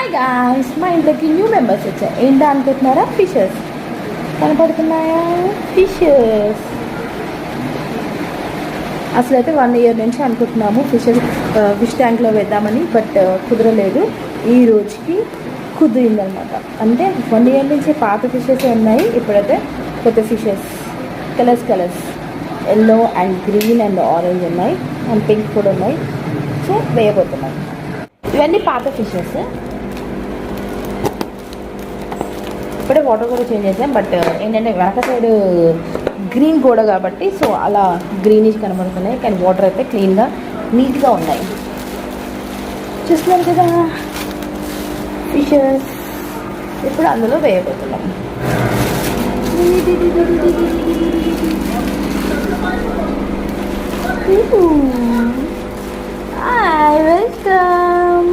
Hi guys, మా ఇంట్లోకి new members వచ్చారు. ఏంటో అనుకుంటున్నారా? ఫిషెస్ కనపడుతున్నాయా? ఫిషెస్ అసలు అయితే 1 year నుంచి అనుకుంటున్నాము ఫిష్ ట్యాంక్లో వేద్దామని, బట్ కుదరలేదు. ఈ రోజుకి కుదిరిందనమాట. అంటే 1 year నుంచి పాత ఫిషెస్ ఉన్నాయి, ఇప్పుడైతే కొత్త fishes colours yellow and green and orange ఉన్నాయి, అండ్ పింక్ కూడా ఉన్నాయి. సో వేయబోతున్నాయి. ఇవన్నీ పాత ఫిషెస్. ఇప్పుడే వాటర్ కూడా చేంజ్ చేసాం, బట్ ఏంటంటే వెనక సైడ్ గ్రీన్ కూడా కాబట్టి సో అలా గ్రీనిష్ కనబడుతున్నాయి, కానీ వాటర్ అయితే క్లీన్గా నీట్గా ఉన్నాయి. చూస్తున్నారు కదా ఫిషెస్. ఇప్పుడు అందులో వేయబోతున్నాం. Hi, welcome.